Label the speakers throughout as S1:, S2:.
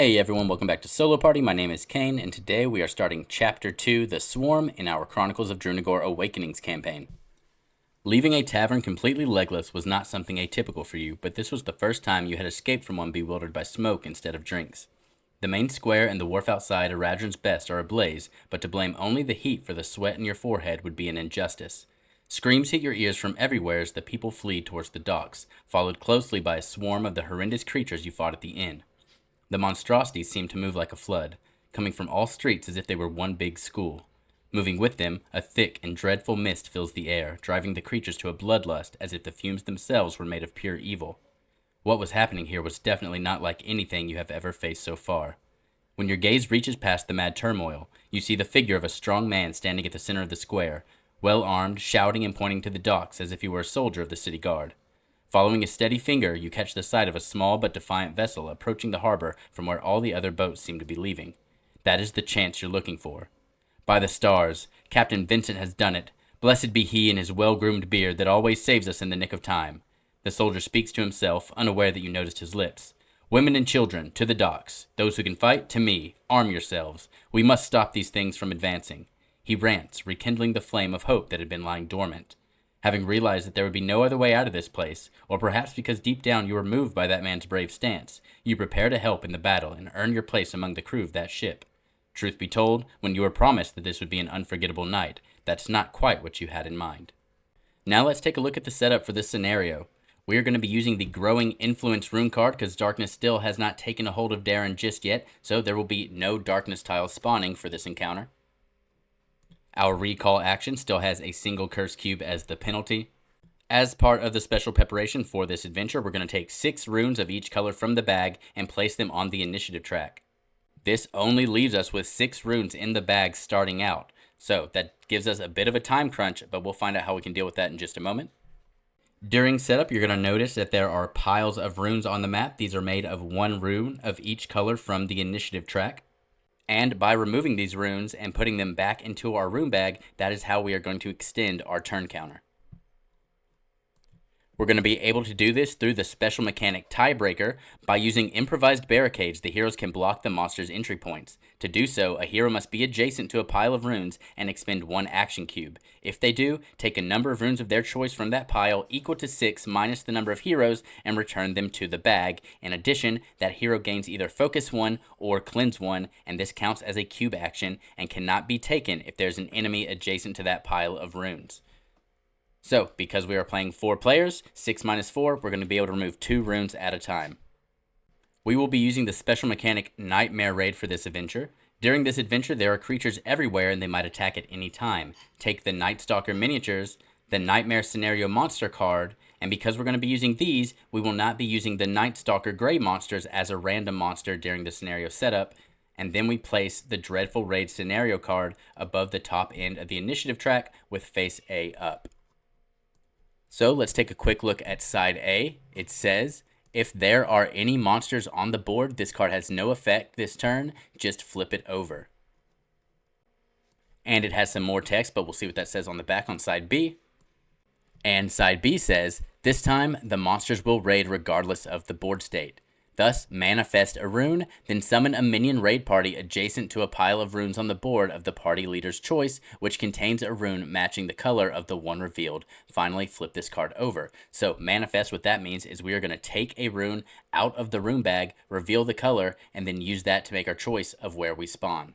S1: Hey everyone, welcome back to Solo Party. My name is Kane, and today we are starting Chapter 2, The Swarm, in our Chronicles of Drunagor Awakenings campaign. Leaving a tavern completely legless was not something atypical for you, but this was the first time you had escaped from one bewildered by smoke instead of drinks. The main square and the wharf outside Eradrin's Best are ablaze, but to blame only the heat for the sweat in your forehead would be an injustice. Screams hit your ears from everywhere as the people flee towards the docks, followed closely by a swarm of the horrendous creatures you fought at the inn. The monstrosities seemed to move like a flood, coming from all streets as if they were one big school. Moving with them, a thick and dreadful mist fills the air, driving the creatures to a bloodlust as if the fumes themselves were made of pure evil. What was happening here was definitely not like anything you have ever faced so far. When your gaze reaches past the mad turmoil, you see the figure of a strong man standing at the center of the square, well armed, shouting and pointing to the docks as if he were a soldier of the city guard. Following a steady finger, you catch the sight of a small but defiant vessel approaching the harbor from where all the other boats seem to be leaving. That is the chance you're looking for. By the stars, Captain Vincent has done it. Blessed be he and his well-groomed beard that always saves us in the nick of time. The soldier speaks to himself, unaware that you noticed his lips. Women and children, to the docks. Those who can fight, to me. Arm yourselves. We must stop these things from advancing. He rants, rekindling the flame of hope that had been lying dormant. Having realized that there would be no other way out of this place, or perhaps because deep down you were moved by that man's brave stance, you prepare to help in the battle and earn your place among the crew of that ship. Truth be told, when you were promised that this would be an unforgettable night, that's not quite what you had in mind. Now let's take a look at the setup for this scenario. We are going to be using the Growing Influence rune card because darkness still has not taken a hold of Darren just yet, so there will be no darkness tiles spawning for this encounter. Our recall action still has a single curse cube as the penalty. As part of the special preparation for this adventure, we're going to take 6 runes of each color from the bag and place them on the initiative track. This only leaves us with 6 runes in the bag starting out, so that gives us a bit of a time crunch, but we'll find out how we can deal with that in just a moment. During setup, you're going to notice that there are piles of runes on the map. These are made of 1 rune of each color from the initiative track. And by removing these runes and putting them back into our rune bag, that is how we are going to extend our turn counter. We're going to be able to do this through the special mechanic Tiebreaker. By using improvised barricades, the heroes can block the monster's entry points. To do so, a hero must be adjacent to a pile of runes and expend 1 action cube. If they do, take a number of runes of their choice from that pile equal to 6 minus the number of heroes and return them to the bag. In addition, that hero gains either Focus 1 or Cleanse 1, and this counts as a cube action and cannot be taken if there's an enemy adjacent to that pile of runes. So, because we are playing 4 players, 6 minus 4, we're going to be able to remove 2 runes at a time. We will be using the special mechanic Nightmare Raid for this adventure. During this adventure, there are creatures everywhere and they might attack at any time. Take the Night Stalker miniatures, the Nightmare Scenario Monster card, and because we're going to be using these, we will not be using the Night Stalker Grey monsters as a random monster during the scenario setup. And then we place the Dreadful Raid scenario card above the top end of the initiative track with face A up. So let's take a quick look at side A. It says, if there are any monsters on the board, this card has no effect this turn, just flip it over. And it has some more text, but we'll see what that says on the back on side B. And side B says, this time the monsters will raid regardless of the board state. Thus, manifest a rune, then summon a minion raid party adjacent to a pile of runes on the board of the party leader's choice, which contains a rune matching the color of the one revealed. Finally, flip this card over. So, manifest, what that means is we are going to take a rune out of the rune bag, reveal the color, and then use that to make our choice of where we spawn.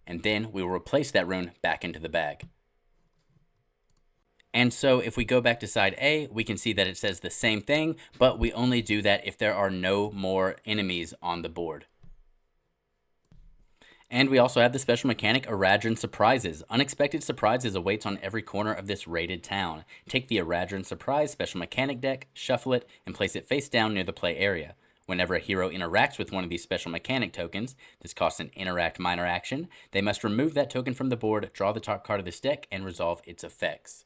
S1: And then we will replace that rune back into the bag. And so if we go back to side A, we can see that it says the same thing, but we only do that if there are no more enemies on the board. And we also have the special mechanic Eradrin Surprises. Unexpected surprises awaits on every corner of this raided town. Take the Eradrin Surprise special mechanic deck, shuffle it, and place it face down near the play area. Whenever a hero interacts with one of these special mechanic tokens, this costs an interact minor action, they must remove that token from the board, draw the top card of this deck, and resolve its effects.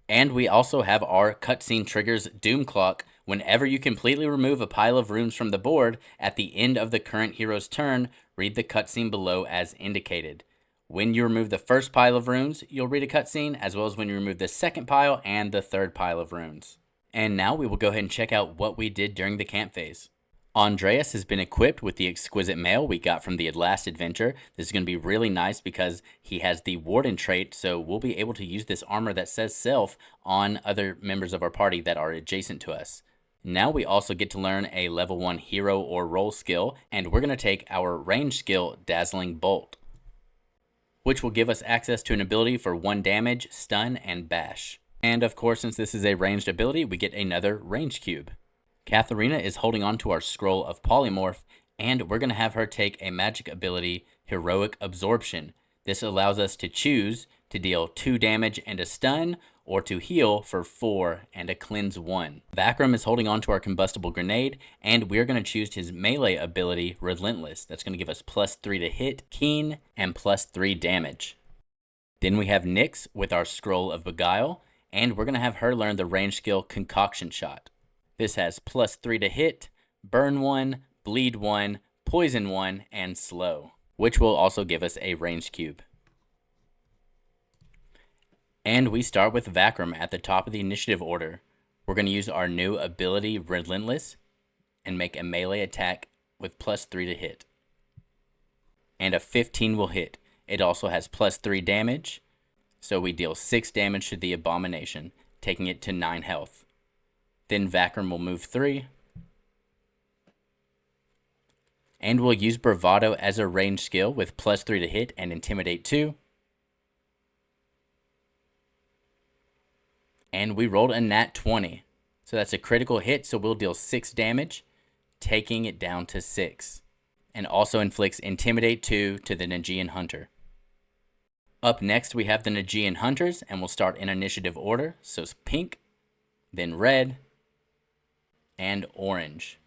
S1: And we also have our cutscene triggers Doom Clock. Whenever you completely remove a pile of runes from the board, at the end of the current hero's turn, read the cutscene below as indicated. When you remove the first pile of runes, you'll read a cutscene, as well as when you remove the second pile and the third pile of runes. And now we will go ahead and check out what we did during the camp phase. Andreas has been equipped with the exquisite mail we got from the last adventure. This is going to be really nice because he has the warden trait, so we'll be able to use this armor that says self on other members of our party that are adjacent to us. Now we also get to learn a level 1 hero or role skill, and we're going to take our range skill, Dazzling Bolt, which will give us access to an ability for 1 damage, stun, and bash. And of course, since this is a ranged ability, we get another range cube. Katharina is holding on to our scroll of polymorph, and we're going to have her take a magic ability, Heroic Absorption. This allows us to choose to deal 2 damage and a stun, or to heal for 4 and a cleanse 1. Vakram is holding on to our combustible grenade, and we're going to choose his melee ability, Relentless. That's going to give us +3 to hit, keen, and +3 damage. Then we have Nyx with our scroll of beguile, and we're going to have her learn the range skill, Concoction Shot. This has +3 to hit, burn 1, bleed 1, poison 1, and slow, which will also give us a range cube. And we start with Vakram at the top of the initiative order. We're going to use our new ability, Relentless, and make a melee attack with +3 to hit. And a 15 will hit. It also has +3 damage, so we deal 6 damage to the abomination, taking it to 9 health. Then Vakram will move 3. And we'll use Bravado as a range skill with +3 to hit and Intimidate 2. And we rolled a nat 20. So that's a critical hit, so we'll deal 6 damage, taking it down to 6. And also inflicts Intimidate 2 to the Nagian Hunter. Up next, we have the Nagian Hunters, and we'll start in initiative order. So it's pink, then red, and orange.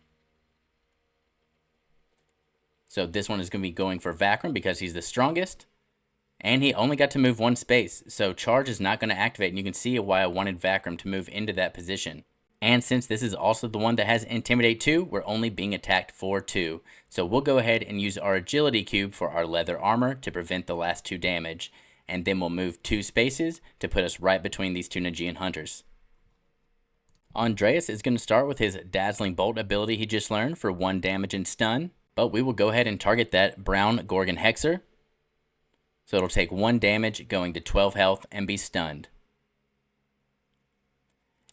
S1: So this one is going to be going for Vakram because he's the strongest. And he only got to move 1 space, so charge is not going to activate, and you can see why I wanted Vakram to move into that position. And since this is also the one that has Intimidate 2, we're only being attacked for 2. So we'll go ahead and use our Agility Cube for our leather armor to prevent the last 2 damage. And then we'll move 2 spaces to put us right between these 2 Nagian Hunters. Andreas is going to start with his Dazzling Bolt ability he just learned for 1 damage and stun. But we will go ahead and target that brown Gorgon Hexer. So it'll take 1 damage, going to 12 health, and be stunned.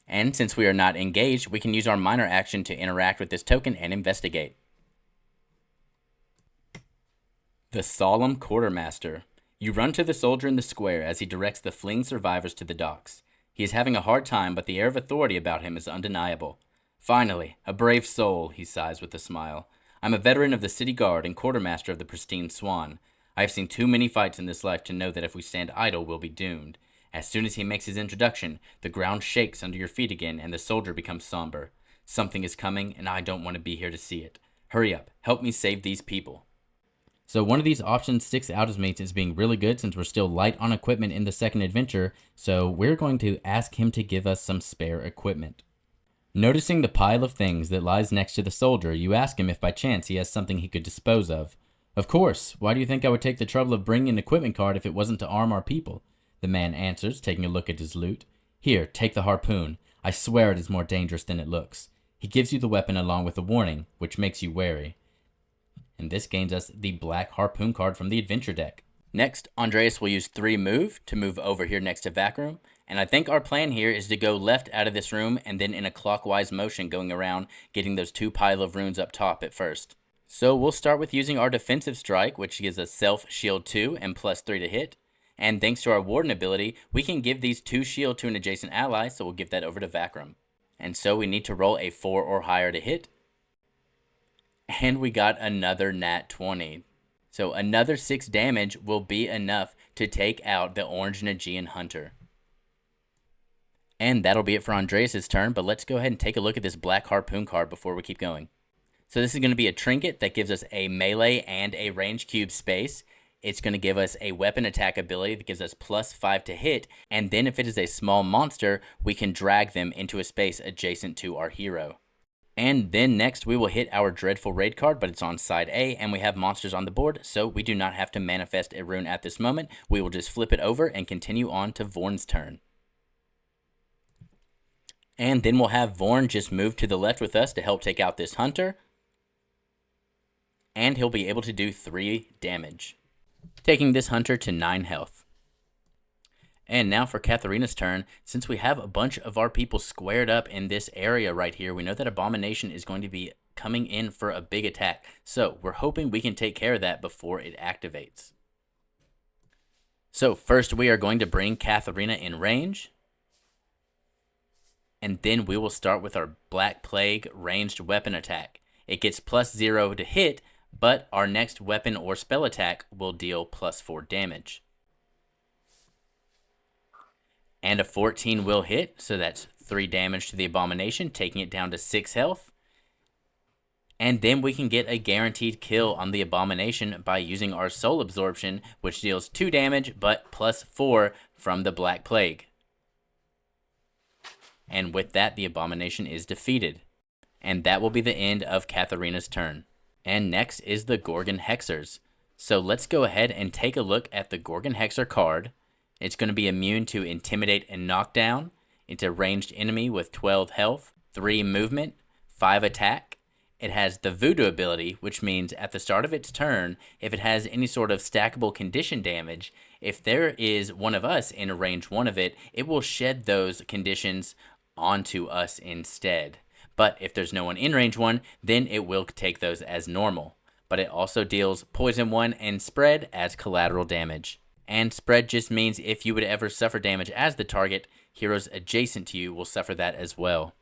S1: And since we are not engaged, we can use our minor action to interact with this token and investigate. The Solemn Quartermaster. You run to the soldier in the square as he directs the fleeing survivors to the docks. He is having a hard time, but the air of authority about him is undeniable. Finally, a brave soul, he sighs with a smile. I'm a veteran of the city guard and quartermaster of the pristine Swan. I have seen too many fights in this life to know that if we stand idle, we'll be doomed. As soon as he makes his introduction, the ground shakes under your feet again and the soldier becomes somber. Something is coming, and I don't want to be here to see it. Hurry up, help me save these people. So one of these options sticks out as me as being really good since we're still light on equipment in the second adventure, so we're going to ask him to give us some spare equipment. Noticing the pile of things that lies next to the soldier, you ask him if by chance he has something he could dispose of. Of course, why do you think I would take the trouble of bringing an equipment card if it wasn't to arm our people? The man answers, taking a look at his loot. Here, take the harpoon. I swear it is more dangerous than it looks. He gives you the weapon along with a warning, which makes you wary. And this gains us the black harpoon card from the adventure deck. Next, Andreas will use 3 move to move over here next to Vakram. And I think our plan here is to go left out of this room and then in a clockwise motion going around, getting those 2 pile of runes up top at first. So we'll start with using our defensive strike, which gives us self shield 2 and +3 to hit. And thanks to our warden ability, we can give these 2 shield to an adjacent ally, so we'll give that over to Vakram. And so we need to roll a 4 or higher to hit. And we got another nat 20. So another 6 damage will be enough to take out the orange Nagian Hunter. And that'll be it for Andreas' turn, but let's go ahead and take a look at this black harpoon card before we keep going. So this is going to be a trinket that gives us a melee and a range cube space. It's going to give us a weapon attack ability that gives us +5 to hit, and then if it is a small monster, we can drag them into a space adjacent to our hero. And then next we will hit our Dreadful Raid card, but it's on side A, and we have monsters on the board, so we do not have to manifest a rune at this moment. We will just flip it over and continue on to Vorn's turn. And then we'll have Vorn just move to the left with us to help take out this hunter. and he'll be able to do 3 damage, taking this hunter to 9 health. And now for Katharina's turn. Since we have a bunch of our people squared up in this area right here, we know that Abomination is going to be coming in for a big attack. So we're hoping we can take care of that before it activates. So first we are going to bring Katharina in range. And then we will start with our Black Plague ranged weapon attack. It gets +0 to hit, but our next weapon or spell attack will deal +4 damage. And a 14 will hit, so that's 3 damage to the Abomination, taking it down to 6 health. And then we can get a guaranteed kill on the Abomination by using our Soul Absorption, which deals 2 damage, but +4 from the Black Plague. And with that, the Abomination is defeated. And that will be the end of Katharina's turn. And next is the Gorgon Hexers. So let's go ahead and take a look at the Gorgon Hexer card. It's going to be immune to Intimidate and Knockdown. It's a ranged enemy with 12 health, 3 movement, 5 attack. It has the Voodoo ability, which means at the start of its turn, if it has any sort of stackable condition damage, if there is one of us in range 1 of it, it will shed those conditions onto us instead. But if there's no one in range 1, then it will take those as normal. But it also deals Poison 1 and Spread as collateral damage. And Spread just means if you would ever suffer damage as the target, heroes adjacent to you will suffer that as well.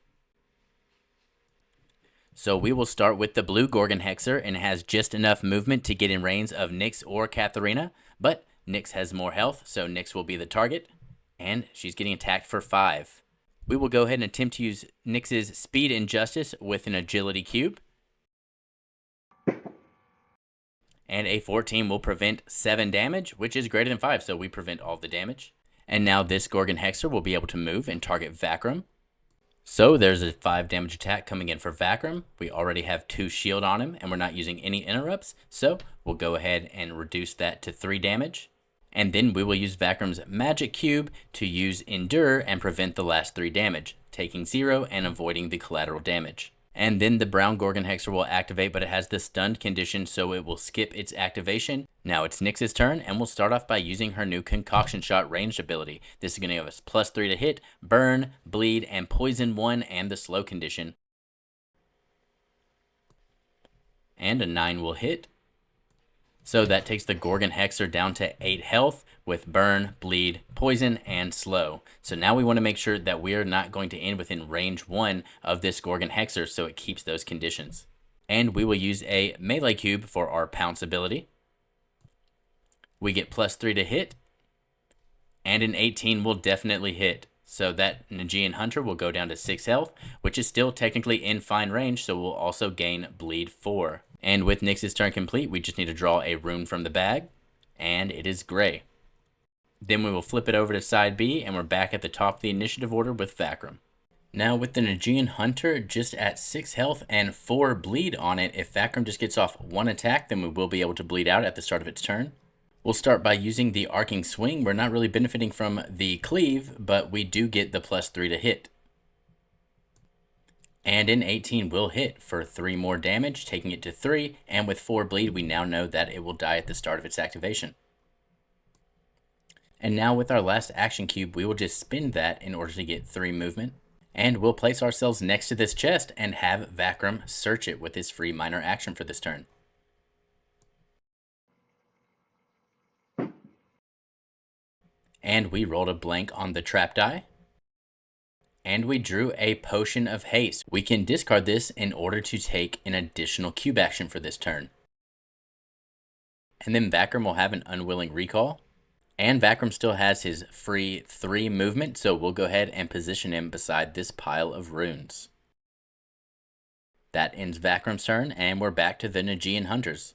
S1: So we will start with the blue Gorgon Hexer, and it has just enough movement to get in range of Nyx or Katharina, but Nyx has more health, so Nyx will be the target, and she's getting attacked for 5. We will go ahead and attempt to use Nyx's Speed and Justice with an Agility Cube. And a 14 will prevent 7 damage, which is greater than 5, so we prevent all the damage. And now this Gorgon Hexer will be able to move and target Vakram. So there's a 5 damage attack coming in for Vakram. We already have 2 shield on him, and we're not using any interrupts, so we'll go ahead and reduce that to 3 damage. And then we will use Vakram's Magic Cube to use Endure and prevent the last 3 damage, taking 0 and avoiding the collateral damage. And then the brown Gorgon Hexer will activate, but it has the stunned condition, so it will skip its activation. Now it's Nyx's turn, and we'll start off by using her new Concoction Shot ranged ability. This is going to give us +3 to hit, burn, bleed, and poison 1, and the slow condition. And a 9 will hit. So that takes the Gorgon Hexer down to 8 health with burn, bleed, poison, and slow. So now we want to make sure that we are not going to end within range 1 of this Gorgon Hexer, so it keeps those conditions. And we will use a melee cube for our pounce ability. We get +3 to hit, and an 18 will definitely hit. So that Nagian Hunter will go down to 6 health, which is still technically in fine range, so we'll also gain bleed 4. And with Nyx's turn complete, we just need to draw a rune from the bag, and it is gray. Then we will flip it over to side B, and we're back at the top of the initiative order with Vakram. Now with the Nagian Hunter just at 6 health and 4 bleed on it, if Vakram just gets off 1 attack, then we will be able to bleed out at the start of its turn. We'll start by using the Arcing Swing. We're not really benefiting from the cleave, but we do get the +3 to hit. And an 18 will hit for 3 more damage, taking it to 3, and with 4 bleed, we now know that it will die at the start of its activation. And now with our last action cube, we will just spin that in order to get 3 movement. And we'll place ourselves next to this chest and have Vakram search it with his free minor action for this turn. And we rolled a blank on the trap die. And we drew a Potion of Haste. We can discard this in order to take an additional cube action for this turn. And then Vakram will have an Unwilling Recall. And Vakram still has his free 3 movement, so we'll go ahead and position him beside this pile of runes. That ends Vakram's turn, and we're back to the Nagian Hunters.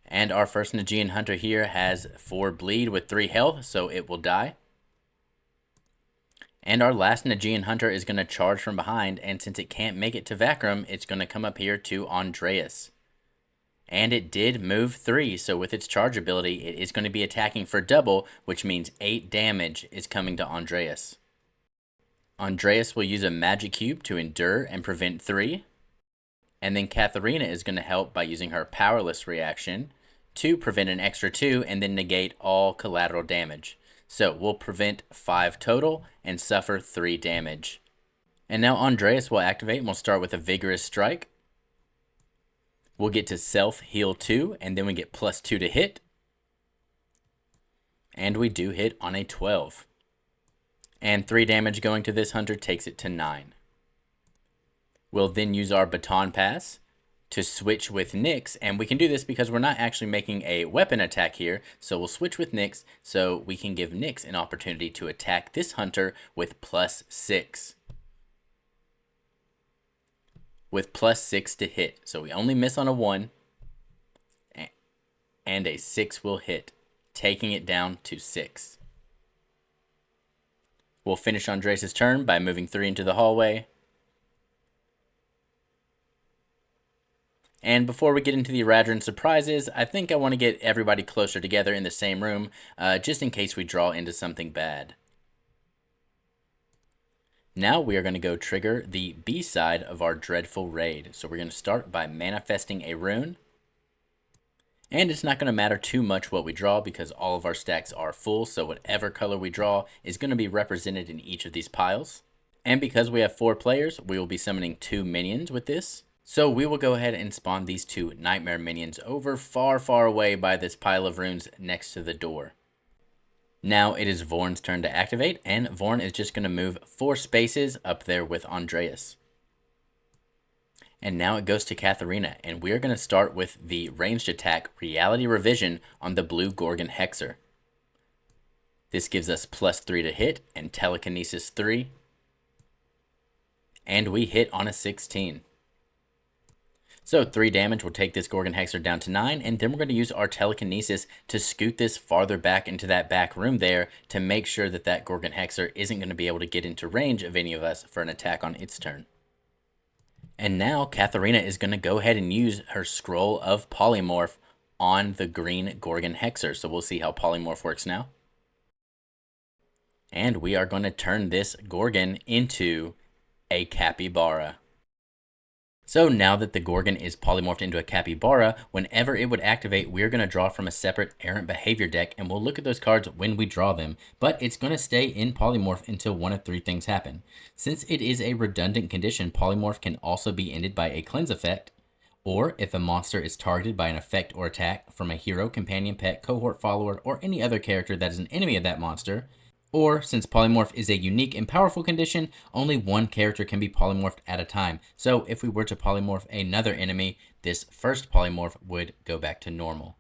S1: And our first Nagian Hunter here has 4 bleed with 3 health, so it will die. And our last Nagian Hunter is going to charge from behind, and since it can't make it to Vakram, it's going to come up here to Andreas. And it did move 3, so with its charge ability, it is going to be attacking for double, which means 8 damage is coming to Andreas. Andreas will use a Magic Cube to endure and prevent 3. And then Katharina is going to help by using her powerless reaction to prevent an extra 2 and then negate all collateral damage. So we'll prevent 5 total and suffer 3 damage. And now Andreas will activate and we'll start with a vigorous strike. We'll get to self heal 2 and then we get +2 to hit. And we do hit on a 12. And 3 damage going to this hunter takes it to 9. We'll then use our baton pass to switch with Nyx, and we can do this because we're not actually making a weapon attack here, so we'll switch with Nyx so we can give Nyx an opportunity to attack this hunter with +6. With +6 to hit, so we only miss on a 1, and a 6 will hit, taking it down to 6. We'll finish Andres' turn by moving 3 into the hallway. And before we get into the Eradrin surprises, I think I want to get everybody closer together in the same room, just in case we draw into something bad. Now we are going to go trigger the B side of our dreadful raid. So we're going to start by manifesting a rune. And it's not going to matter too much what we draw because all of our stacks are full, so whatever color we draw is going to be represented in each of these piles. And because we have 4 players, we will be summoning 2 minions with this. So we will go ahead and spawn these 2 nightmare minions over far, far away by this pile of runes next to the door. Now it is Vorn's turn to activate, and Vorn is just going to move 4 spaces up there with Andreas. And now it goes to Katharina, and we are going to start with the ranged attack Reality Revision on the blue Gorgon Hexer. This gives us +3 to hit and telekinesis 3. And we hit on a 16. So 3 damage will take this Gorgon Hexer down to 9, and then we're going to use our telekinesis to scoot this farther back into that back room there to make sure that that Gorgon Hexer isn't going to be able to get into range of any of us for an attack on its turn. And now Katharina is going to go ahead and use her Scroll of Polymorph on the green Gorgon Hexer. So we'll see how Polymorph works now. And we are going to turn this Gorgon into a capybara. So now that the Gorgon is polymorphed into a capybara, whenever it would activate, we're going to draw from a separate errant behavior deck, and we'll look at those cards when we draw them, but it's going to stay in polymorph until one of 3 things happen. Since it is a redundant condition, polymorph can also be ended by a cleanse effect, or if a monster is targeted by an effect or attack from a hero, companion, pet, cohort, follower, or any other character that is an enemy of that monster. Or, since polymorph is a unique and powerful condition, only one character can be polymorphed at a time. So if we were to polymorph another enemy, this first polymorph would go back to normal.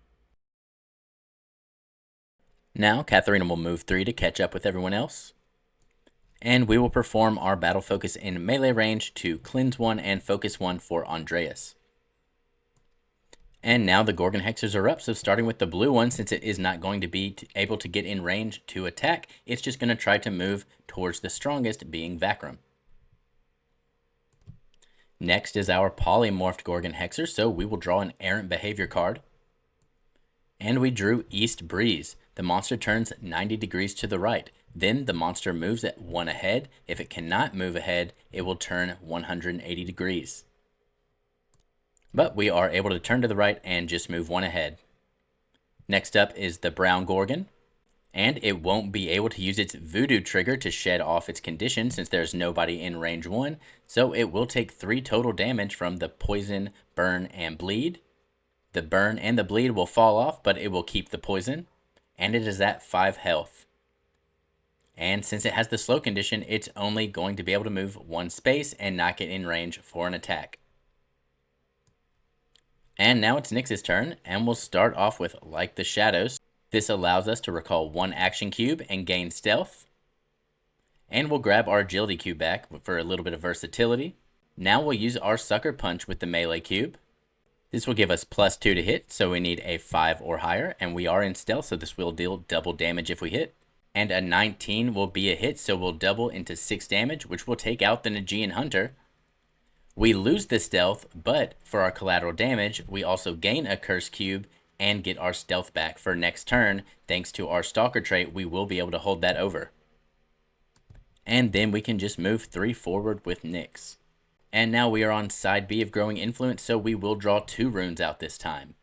S1: Now, Katharina will move 3 to catch up with everyone else. And we will perform our battle focus in melee range to cleanse 1 and focus 1 for Andreas. And now the Gorgon Hexers are up, so starting with the blue one, since it is not going to be able to get in range to attack, it's just going to try to move towards the strongest, being Vakram. Next is our polymorphed Gorgon Hexer, so we will draw an errant behavior card. And we drew East Breeze. The monster turns 90 degrees to the right. Then the monster moves at 1 ahead. If it cannot move ahead, it will turn 180 degrees. But we are able to turn to the right and just move 1 ahead. Next up is the Brown Gorgon. And it won't be able to use its Voodoo trigger to shed off its condition since there's nobody in range 1. So it will take 3 total damage from the Poison, Burn, and Bleed. The Burn and the Bleed will fall off, but it will keep the Poison. And it is at 5 health. And since it has the slow condition, it's only going to be able to move 1 space and not get in range for an attack. And now it's Nyx's turn, and we'll start off with Like the Shadows. This allows us to recall 1 action cube and gain stealth. And we'll grab our agility cube back for a little bit of versatility. Now we'll use our Sucker Punch with the melee cube. This will give us +2 to hit, so we need a 5 or higher, and we are in stealth, so this will deal double damage if we hit. And a 19 will be a hit, so we'll double into 6 damage, which will take out the Nagian Hunter. We lose the stealth, but for our collateral damage, we also gain a curse cube and get our stealth back for next turn. Thanks to our Stalker trait, we will be able to hold that over. And then we can just move 3 forward with Nyx. And now we are on side B of Growing Influence, so we will draw 2 runes out this time.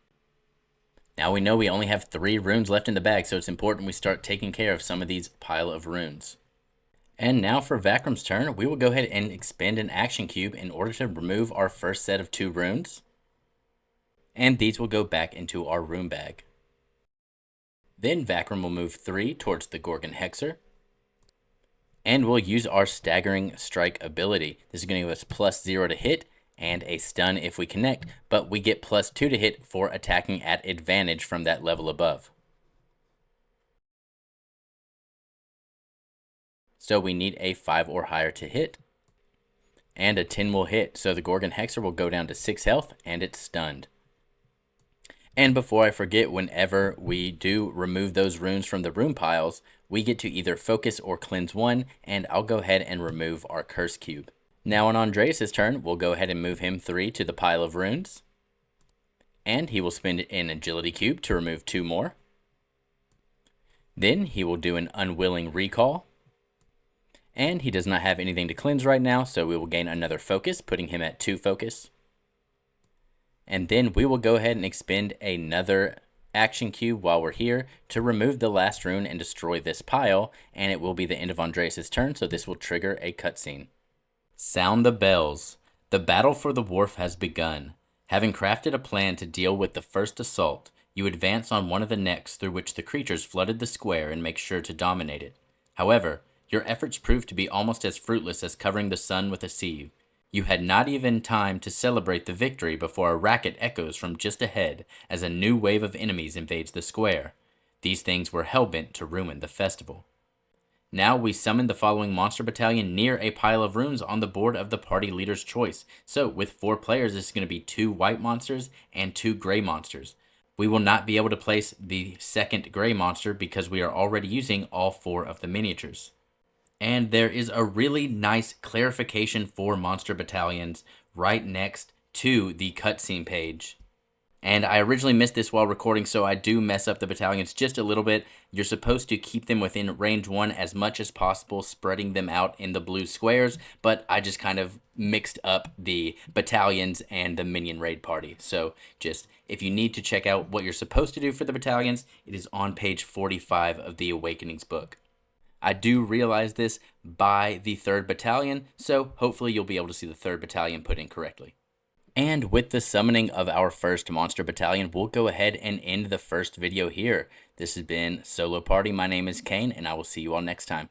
S1: Now we know we only have 3 runes left in the bag, so it's important we start taking care of some of these pile of runes. And now for Vakram's turn, we will go ahead and expend an action cube in order to remove our first set of 2 runes. And these will go back into our rune bag. Then Vakram will move 3 towards the Gorgon Hexer. And we'll use our Staggering Strike ability. This is going to give us +0 to hit and a stun if we connect, but we get +2 to hit for attacking at advantage from that level above. So we need a 5 or higher to hit. And a 10 will hit, so the Gorgon Hexer will go down to 6 health and it's stunned. And before I forget, whenever we do remove those runes from the rune piles, we get to either focus or cleanse 1, and I'll go ahead and remove our curse cube. Now on Andreas' turn, we'll go ahead and move him 3 to the pile of runes. And he will spend an agility cube to remove 2 more. Then he will do an unwilling recall. And he does not have anything to cleanse right now, so we will gain another focus, putting him at 2 focus. And then we will go ahead and expend another action cube while we're here to remove the last rune and destroy this pile, and it will be the end of Andreas' turn, so this will trigger a cutscene. Sound the bells. The battle for the wharf has begun. Having crafted a plan to deal with the first assault, you advance on one of the necks through which the creatures flooded the square and make sure to dominate it. However, your efforts proved to be almost as fruitless as covering the sun with a sieve. You had not even time to celebrate the victory before a racket echoes from just ahead as a new wave of enemies invades the square. These things were hellbent to ruin the festival. Now we summon the following monster battalion near a pile of runes on the board of the party leader's choice. So with 4 players, this is going to be 2 white monsters and 2 gray monsters. We will not be able to place the second gray monster because we are already using all 4 of the miniatures. And there is a really nice clarification for monster battalions right next to the cutscene page. And I originally missed this while recording, so I do mess up the battalions just a little bit. You're supposed to keep them within range 1 as much as possible, spreading them out in the blue squares, but I just kind of mixed up the battalions and the minion raid party. So just, if you need to check out what you're supposed to do for the battalions, it is on page 45 of the Awakenings book. I do realize this by the 3rd Battalion, so hopefully you'll be able to see the 3rd Battalion put in correctly. And with the summoning of our first monster battalion, we'll go ahead and end the first video here. This has been Solo Party. My name is Kane, and I will see you all next time.